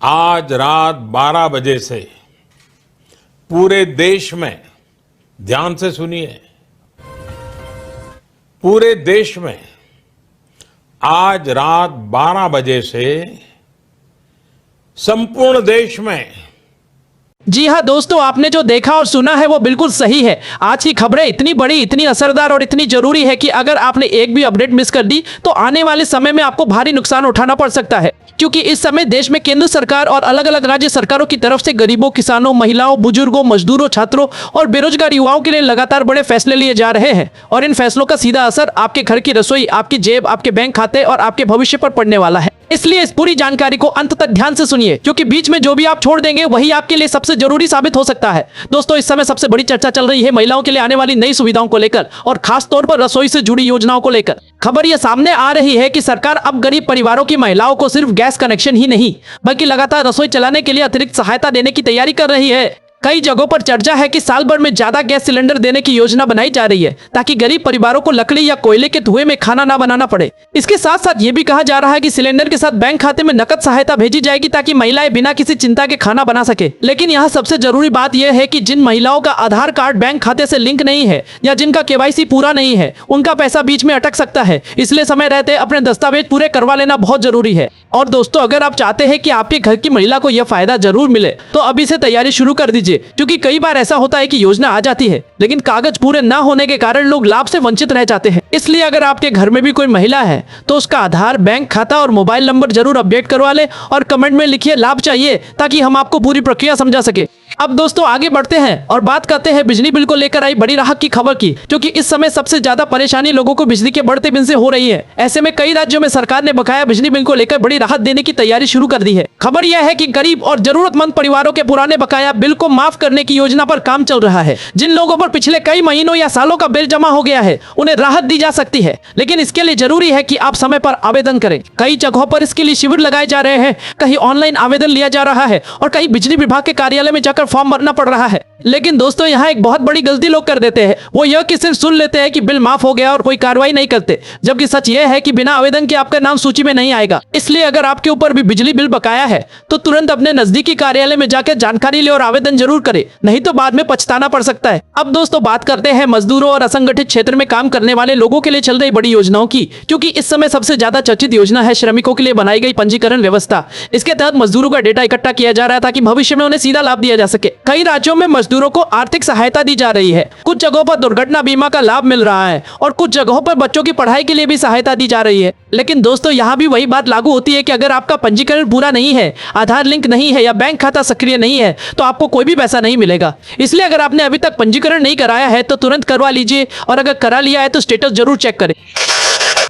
आज रात 12 बजे से पूरे देश में, ध्यान से सुनिए, पूरे देश में आज रात 12 बजे से संपूर्ण देश में। जी हाँ दोस्तों, आपने जो देखा और सुना है वो बिल्कुल सही है। आज की खबरें इतनी बड़ी, इतनी असरदार और इतनी जरूरी है कि अगर आपने एक भी अपडेट मिस कर दी तो आने वाले समय में आपको भारी नुकसान उठाना पड़ सकता है, क्योंकि इस समय देश में केंद्र सरकार और अलग अलग राज्य सरकारों की तरफ से गरीबों, किसानों, महिलाओं, बुजुर्गों, मजदूरों, छात्रों और बेरोजगार युवाओं के लिए लगातार बड़े फैसले लिए जा रहे हैं। और इन फैसलों का सीधा असर आपके घर की रसोई, आपकी जेब, आपके बैंक खाते और आपके भविष्य पर पड़ने वाला है। इसलिए इस पूरी जानकारी को अंत तक ध्यान से सुनिए, क्योंकि बीच में जो भी आप छोड़ देंगे वही आपके लिए सबसे जरूरी साबित हो सकता है। दोस्तों, इस समय सबसे बड़ी चर्चा चल रही है महिलाओं के लिए आने वाली नई सुविधाओं को लेकर और खास तौर पर रसोई से जुड़ी योजनाओं को लेकर। खबर यह सामने आ रही है कि सरकार अब गरीब परिवारों की महिलाओं को सिर्फ गैस कनेक्शन ही नहीं बल्कि लगातार रसोई चलाने के लिए अतिरिक्त सहायता देने की तैयारी कर रही है। कई जगहों पर चर्चा है कि साल भर में ज्यादा गैस सिलेंडर देने की योजना बनाई जा रही है, ताकि गरीब परिवारों को लकड़ी या कोयले के धुएं में खाना ना बनाना पड़े। इसके साथ साथ ये भी कहा जा रहा है कि सिलेंडर के साथ बैंक खाते में नकद सहायता भेजी जाएगी, ताकि महिलाएं बिना किसी चिंता के खाना बना सके। लेकिन यहाँ सबसे जरूरी बात यह है कि जिन महिलाओं का आधार कार्ड बैंक खाते से लिंक नहीं है या जिनका KYC पूरा नहीं है, उनका पैसा बीच में अटक सकता है। इसलिए समय रहते अपने दस्तावेज पूरे करवा लेना बहुत जरूरी है। और दोस्तों, अगर आप चाहते हैं कि आपके घर की महिला को यह फायदा जरूर मिले तो अभी से तैयारी शुरू कर दीजिए, क्योंकि कई बार ऐसा होता है कि योजना आ जाती है लेकिन कागज पूरे न होने के कारण लोग लाभ से वंचित रह जाते हैं। इसलिए अगर आपके घर में भी कोई महिला है तो उसका आधार, बैंक खाता और मोबाइल नंबर जरूर अपडेट करवा ले और कमेंट में लिखिए लाभ चाहिए, ताकि हम आपको पूरी प्रक्रिया समझा सके। अब दोस्तों आगे बढ़ते हैं और बात करते हैं बिजली बिल को लेकर आई बड़ी राहत की खबर की, क्योंकि इस समय सबसे ज्यादा परेशानी लोगों को बिजली के बढ़ते बिल से हो रही है। ऐसे में कई राज्यों में सरकार ने बकाया बिजली बिल को लेकर बड़ी राहत देने की तैयारी शुरू कर दी है। खबर यह है कि गरीब और जरूरतमंद परिवारों के पुराने बकाया बिल को माफ करने की योजना पर काम चल रहा है। जिन लोगों पर पिछले कई महीनों या सालों का बिल जमा हो गया है उन्हें राहत दी जा सकती है, लेकिन इसके लिए जरूरी है कि आप समय पर आवेदन करें। कई जगहों पर इसके लिए शिविर लगाए जा रहे हैं, कहीं ऑनलाइन आवेदन लिया जा रहा है और कहीं बिजली विभाग के कार्यालय में जाकर फॉर्म भरना पड़ रहा है। लेकिन दोस्तों, यहाँ एक बहुत बड़ी गलती लोग कर देते हैं, वो यह कि सिर्फ सुन लेते हैं कि बिल माफ हो गया और कोई कार्रवाई नहीं करते, जबकि सच यह है कि बिना आवेदन के आपका नाम सूची में नहीं आएगा। इसलिए अगर आपके ऊपर भी बिजली बिल बकाया है तो तुरंत अपने नजदीकी कार्यालय में जाकर जानकारी ले और आवेदन जरूर करें, नहीं तो बाद में पछताना पड़ सकता है। अब दोस्तों बात करते हैं मजदूरों और असंगठित क्षेत्र में काम करने वाले लोगों के लिए चल रही बड़ी योजनाओं की, क्योंकि इस समय सबसे ज्यादा चर्चित योजना है श्रमिकों के लिए बनाई गई पंजीकरण व्यवस्था। इसके तहत मजदूरों का डेटा इकट्ठा किया जा रहा है ताकि भविष्य में उन्हें सीधा लाभ दिया जा सके। कई राज्यों में मजदूरों को आर्थिक सहायता दी जा रही है, कुछ जगहों पर दुर्घटना बीमा का लाभ मिल रहा है और कुछ जगहों पर बच्चों की पढ़ाई के लिए भी सहायता दी जा रही है। लेकिन दोस्तों, यहाँ भी वही बात लागू होती है कि अगर आपका पंजीकरण पूरा नहीं है, आधार लिंक नहीं है या बैंक खाता सक्रिय नहीं है तो आपको कोई भी पैसा नहीं मिलेगा। इसलिए अगर आपने अभी तक पंजीकरण नहीं कराया है तो तुरंत करवा लीजिए, और अगर करा लिया है तो स्टेटस जरूर चेक करें।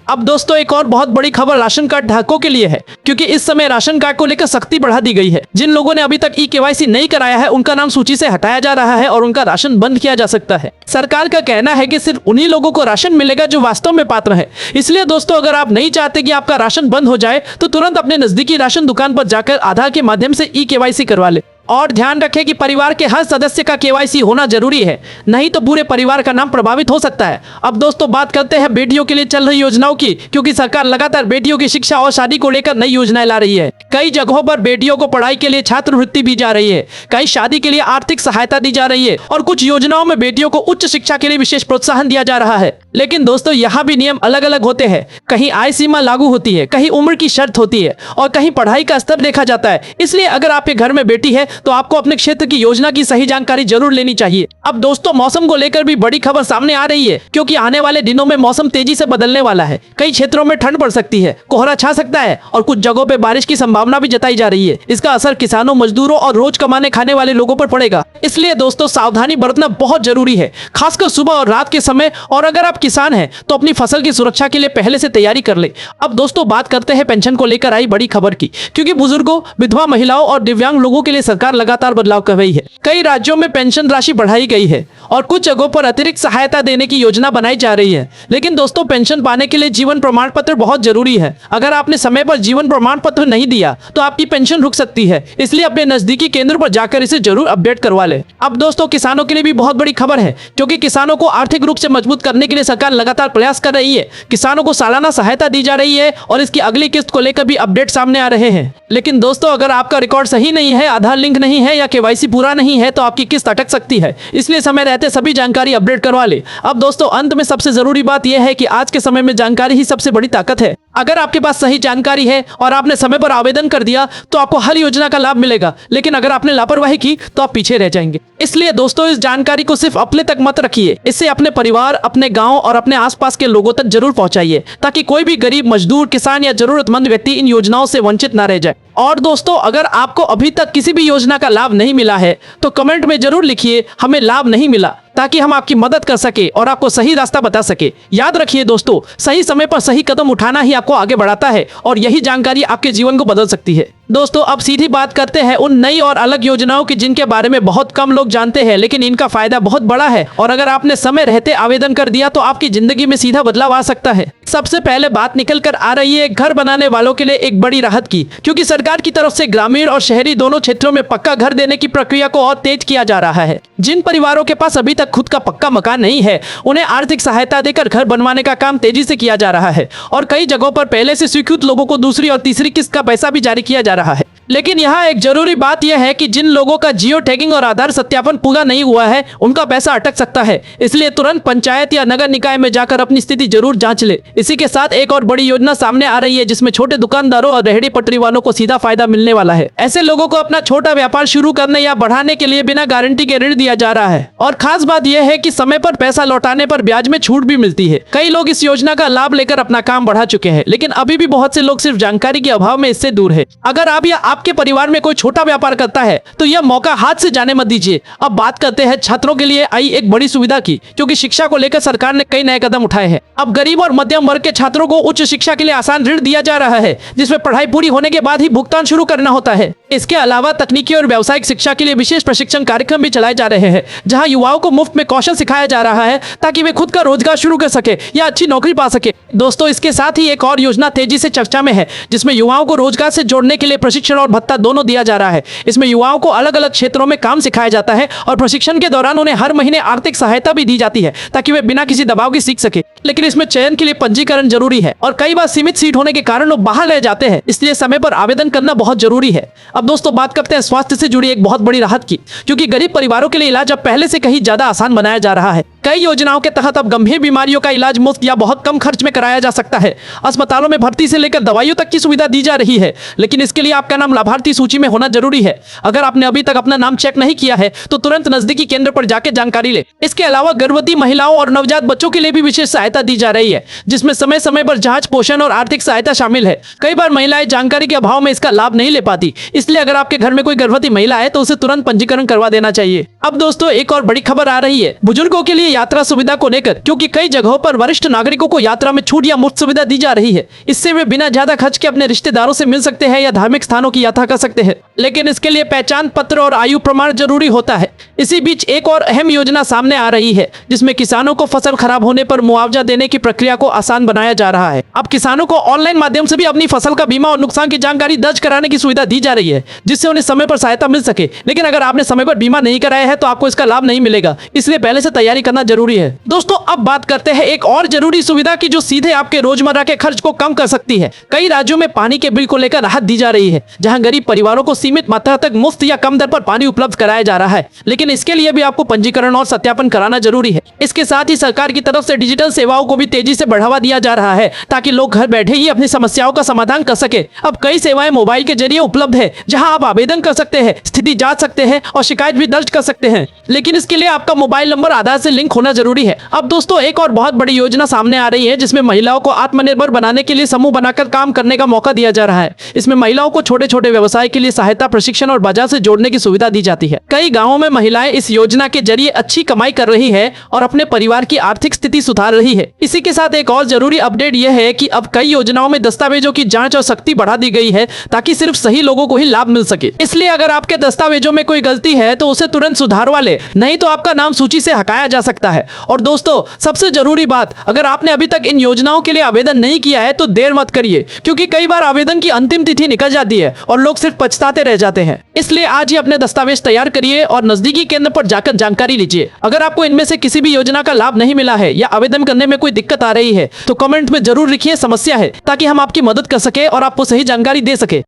अब दोस्तों एक और बहुत बड़ी खबर राशन कार्ड धारकों के लिए है, क्योंकि इस समय राशन कार्ड को लेकर सख्ती बढ़ा दी गई है। जिन लोगों ने अभी तक KYC नहीं कराया है उनका नाम सूची से हटाया जा रहा है और उनका राशन बंद किया जा सकता है। सरकार का कहना है कि सिर्फ उन्हीं लोगों को राशन मिलेगा जो वास्तव में पात्र है। इसलिए दोस्तों, अगर आप नहीं चाहते कि आपका राशन बंद हो जाए तो तुरंत अपने नजदीकी राशन दुकान पर जाकर आधार के माध्यम से KYC करवा ले। और ध्यान रखें कि परिवार के हर सदस्य का KYC होना जरूरी है, नहीं तो पूरे परिवार का नाम प्रभावित हो सकता है। अब दोस्तों बात करते हैं बेटियों के लिए चल रही योजनाओं की, क्योंकि सरकार लगातार बेटियों की शिक्षा और शादी को लेकर नई योजनाएं ला रही है। कई जगहों पर बेटियों को पढ़ाई के लिए छात्रवृत्ति दी जा रही है, कहीं शादी के लिए आर्थिक सहायता दी जा रही है और कुछ योजनाओं में बेटियों को उच्च शिक्षा के लिए विशेष प्रोत्साहन दिया जा रहा है। लेकिन दोस्तों, यहाँ भी नियम अलग अलग होते हैं। कहीं आय सीमा लागू होती है, कहीं उम्र की शर्त होती है और कहीं पढ़ाई का स्तर देखा जाता है। इसलिए अगर आपके घर में बेटी है तो आपको अपने क्षेत्र की योजना की सही जानकारी जरूर लेनी चाहिए। अब दोस्तों, मौसम को लेकर भी बड़ी खबर सामने आ रही है, क्योंकि आने वाले दिनों में मौसम तेजी से बदलने वाला है। कई क्षेत्रों में ठंड पड़ सकती है, कोहरा छा सकता है और कुछ जगहों पे बारिश की संभावना भी जताई जा रही है। इसका असर किसानों, मजदूरों और रोज कमाने खाने वाले लोगों पर पड़ेगा। इसलिए दोस्तों, सावधानी बरतना बहुत जरूरी है, खासकर सुबह और रात के समय। और अगर आप किसान हैं तो अपनी फसल की सुरक्षा के लिए पहले से तैयारी कर ले। अब दोस्तों बात करते हैं पेंशन को लेकर आई बड़ी खबर की, क्योंकि बुजुर्गों, विधवा महिलाओं और दिव्यांग लोगों के लिए सरकार सरकार लगातार बदलाव कर रही है। कई राज्यों में पेंशन राशि बढ़ाई गई है और कुछ जगहों पर अतिरिक्त सहायता देने की योजना बनाई जा रही है। लेकिन दोस्तों, पेंशन पाने के लिए जीवन प्रमाण पत्र बहुत जरूरी है। अगर आपने समय पर जीवन प्रमाण पत्र नहीं दिया तो आपकी पेंशन रुक सकती है। इसलिए अपने नजदीकी केंद्र पर जाकर इसे जरूर अपडेट करवा ले। अब दोस्तों, किसानों के लिए भी बहुत बड़ी खबर है, क्योंकि किसानों को आर्थिक रूप से मजबूत करने के लिए सरकार लगातार प्रयास कर रही है। किसानों को सालाना सहायता दी जा रही है और इसकी अगली किस्त को लेकर भी अपडेट सामने आ रहे हैं। लेकिन दोस्तों, अगर आपका रिकॉर्ड सही नहीं है, आधार लिंक नहीं है या केवाईसी पूरा नहीं है तो आपकी किस्त अटक सकती है। इसलिए समय रहते सभी जानकारी अपडेट करवा ले। अब दोस्तों, अंत में सबसे जरूरी बात यह है कि आज के समय में जानकारी ही सबसे बड़ी ताकत है। अगर आपके पास सही जानकारी है और आपने समय पर आवेदन कर दिया तो आपको हर योजना का लाभ मिलेगा। लेकिन अगर आपने लापरवाही की तो आप पीछे रह जाएंगे। इसलिए दोस्तों, इस जानकारी को सिर्फ अपने तक मत रखिए, इससे अपने परिवार, अपने गांव और अपने आसपास के लोगों तक जरूर पहुंचाइए, ताकि कोई भी गरीब, मजदूर, किसान या जरूरतमंद व्यक्ति इन योजनाओं से वंचित न रह जाए। और दोस्तों, अगर आपको अभी तक किसी भी योजना का लाभ नहीं मिला है तो कमेंट में जरूर लिखिए हमें लाभ नहीं मिला, ताकि हम आपकी मदद कर सके और आपको सही रास्ता बता सके। याद रखिए दोस्तों, सही समय पर सही कदम उठाना ही आपको आगे बढ़ाता है और यही जानकारी आपके जीवन को बदल सकती है। दोस्तों, अब सीधी बात करते हैं उन नई और अलग योजनाओं की जिनके बारे में बहुत कम लोग जानते हैं, लेकिन इनका फायदा बहुत बड़ा है और अगर आपने समय रहते आवेदन कर दिया तो आपकी जिंदगी में सीधा बदलाव आ सकता है। सबसे पहले बात निकल कर आ रही है घर बनाने वालों के लिए एक बड़ी राहत की, क्योंकि सरकार की तरफ से ग्रामीण और शहरी दोनों क्षेत्रों में पक्का घर देने की प्रक्रिया को और तेज किया जा रहा है। जिन परिवारों के पास अभी तक खुद का पक्का मकान नहीं है, उन्हें आर्थिक सहायता देकर घर बनवाने का काम तेजी से किया जा रहा है और कई जगहों पर पहले से स्वीकृत लोगों को दूसरी और तीसरी किस्त का पैसा भी जारी किया जा रहा है। लेकिन यहाँ एक जरूरी बात यह है कि जिन लोगों का जियो टैगिंग और आधार सत्यापन पूरा नहीं हुआ है, उनका पैसा अटक सकता है। इसलिए तुरंत पंचायत या नगर निकाय में जाकर अपनी स्थिति जरूर जांच ले। इसी के साथ एक और बड़ी योजना सामने आ रही है, जिसमें छोटे दुकानदारों और रेहड़ी पटरी वालों को सीधा फायदा मिलने वाला है। ऐसे लोगों को अपना छोटा व्यापार शुरू करने या बढ़ाने के लिए बिना गारंटी के ऋण दिया जा रहा है और खास बात यह है कि समय पर पैसा लौटाने पर ब्याज में छूट भी मिलती है। कई लोग इस योजना का लाभ लेकर अपना काम बढ़ा चुके हैं, लेकिन अभी भी बहुत से लोग सिर्फ जानकारी के अभाव में इससे दूर है। अगर आप या आपके परिवार में कोई छोटा व्यापार करता है तो यह मौका हाथ से जाने मत दीजिए। अब बात करते हैं छात्रों के लिए आई एक बड़ी सुविधा की, क्योंकि शिक्षा को लेकर सरकार ने कई नए कदम उठाए हैं। अब गरीब और मध्यम वर्ग के छात्रों को उच्च शिक्षा के लिए आसान ऋण दिया जा रहा है, जिसमें पढ़ाई पूरी होने के बाद ही भुगतान शुरू करना होता है। इसके अलावा तकनीकी और व्यावसायिक शिक्षा के लिए विशेष प्रशिक्षण कार्यक्रम भी चलाए जा रहे हैं, जहां युवाओं को मुफ्त में कौशल सिखाया जा रहा है ताकि वे खुद का रोजगार शुरू कर सके या अच्छी नौकरी पा सके। दोस्तों, इसके साथ ही एक और योजना तेजी से चर्चा में है, जिसमें युवाओं को रोजगार से जोड़ने के लिए प्रशिक्षण और भत्ता दोनों दिया जा रहा है। इसमें युवाओं को अलग अलग क्षेत्रों में काम सिखाया जाता है और प्रशिक्षण के दौरान उन्हें हर महीने आर्थिक सहायता भी दी जाती है, ताकि वे बिना किसी दबाव के सीख सके। लेकिन इसमें चयन के लिए पंजीकरण जरूरी है और कई बार सीमित सीट होने के कारण लोग बाहर रह जाते हैं, इसलिए समय पर आवेदन करना बहुत जरूरी है। अब दोस्तों, बात करते हैं स्वास्थ्य से जुड़ी एक बहुत बड़ी राहत की, क्योंकि गरीब परिवारों के लिए इलाज अब पहले से कहीं ज्यादा आसान बनाया जा रहा है। कई योजनाओं के तहत अब गंभीर बीमारियों का इलाज मुफ्त या बहुत कम खर्च में कराया जा सकता है। अस्पतालों में भर्ती से लेकर दवाइयों तक की सुविधा दी जा रही है, लेकिन इसके लिए आपका नाम लाभार्थी सूची में होना जरूरी है। अगर आपने अभी तक अपना नाम चेक नहीं किया है तो तुरंत नजदीकी केंद्र पर जाकर जानकारी ले। इसके अलावा गर्भवती महिलाओं और नवजात बच्चों के लिए भी विशेष सहायता दी जा रही है, जिसमें समय समय पर जांच, पोषण और आर्थिक सहायता शामिल है। कई बार महिलाएं जानकारी के अभाव में इसका लाभ नहीं ले पाती, इसलिए अगर आपके घर में कोई गर्भवती महिला है तो उसे तुरंत पंजीकरण करवा देना चाहिए। अब दोस्तों, एक और बड़ी खबर आ रही है बुजुर्गों के लिए यात्रा सुविधा को लेकर, क्योंकि कई जगहों पर वरिष्ठ नागरिकों को यात्रा में छूट या मुफ्त सुविधा दी जा रही है। इससे वे बिना ज्यादा खर्च के अपने रिश्तेदारों से मिल सकते हैं या धार्मिक स्थानों की यात्रा कर सकते हैं, लेकिन इसके लिए पहचान पत्र और आयु प्रमाण जरूरी होता है। इसी बीच एक और अहम योजना सामने आ रही है, जिसमें किसानों को फसल खराब होने पर मुआवजा देने की प्रक्रिया को आसान बनाया जा रहा है। अब किसानों को ऑनलाइन माध्यम से भी अपनी फसल का बीमा और नुकसान की जानकारी दर्ज कराने की सुविधा दी जा रही है, जिससे उन्हें समय पर सहायता मिल सके। लेकिन अगर आपने समय पर बीमा नहीं कराया है तो आपको इसका लाभ नहीं मिलेगा, इसलिए पहले से तैयारी करना जरूरी है। दोस्तों, अब बात करते हैं एक और जरूरी सुविधा की, जो सीधे आपके रोजमर्रा के खर्च को कम कर सकती है। कई राज्यों में पानी के बिल को लेकर राहत दी जा रही है, जहां गरीब परिवारों को सीमित मात्रा तक मुफ्त या कम दर पर पानी उपलब्ध कराया जा रहा है। लेकिन इसके लिए भी आपको पंजीकरण और सत्यापन कराना जरूरी है। इसके साथ ही सरकार की तरफ से डिजिटल सेवाओं को भी तेजी से बढ़ावा दिया जा रहा है, ताकि लोग घर बैठे ही अपनी समस्याओं का समाधान कर सके। अब कई सेवाएं मोबाइल के जरिए उपलब्ध है, जहां आप आवेदन कर सकते हैं, स्थिति जांच सकते हैं और शिकायत भी दर्ज कर सकते हैं। लेकिन इसके लिए आपका मोबाइल नंबर आधार से लिंक होना जरूरी है। अब दोस्तों, एक और बहुत बड़ी योजना सामने आ रही है, जिसमें महिलाओं को आत्मनिर्भर बनाने के लिए समूह बनाकर काम करने का मौका दिया जा रहा है। इसमें महिलाओं को छोटे छोटे व्यवसाय के लिए सहायता, प्रशिक्षण और बाजार से जोड़ने की सुविधा दी जाती है। कई गाँवों में महिलाओं महिलाएं इस योजना के जरिए अच्छी कमाई कर रही है और अपने परिवार की आर्थिक स्थिति सुधार रही है। इसी के साथ एक और जरूरी अपडेट यह है कि अब कई योजनाओं में दस्तावेजों की जांच और सख्ती बढ़ा दी गई है ताकि सिर्फ सही लोगों को ही लाभ मिल सके। इसलिए अगर आपके दस्तावेजों में कोई गलती है तो उसे तुरंत सुधारवा ले, नहीं तो आपका नाम सूची से हटाया जा सकता है। और दोस्तों, सबसे जरूरी बात, अगर आपने अभी तक इन योजनाओं के लिए आवेदन नहीं किया है तो देर मत करिए, क्योंकि कई बार आवेदन की अंतिम तिथि निकल जाती है और लोग सिर्फ पछताते रह जाते हैं। इसलिए आज ही अपने दस्तावेज तैयार करिए और नजदीकी केंद्र पर जाकर जानकारी लीजिए। अगर आपको इनमें से किसी भी योजना का लाभ नहीं मिला है या आवेदन करने में कोई दिक्कत आ रही है तो कमेंट में जरूर लिखिए समस्या है, ताकि हम आपकी मदद कर सके और आपको सही जानकारी दे सके।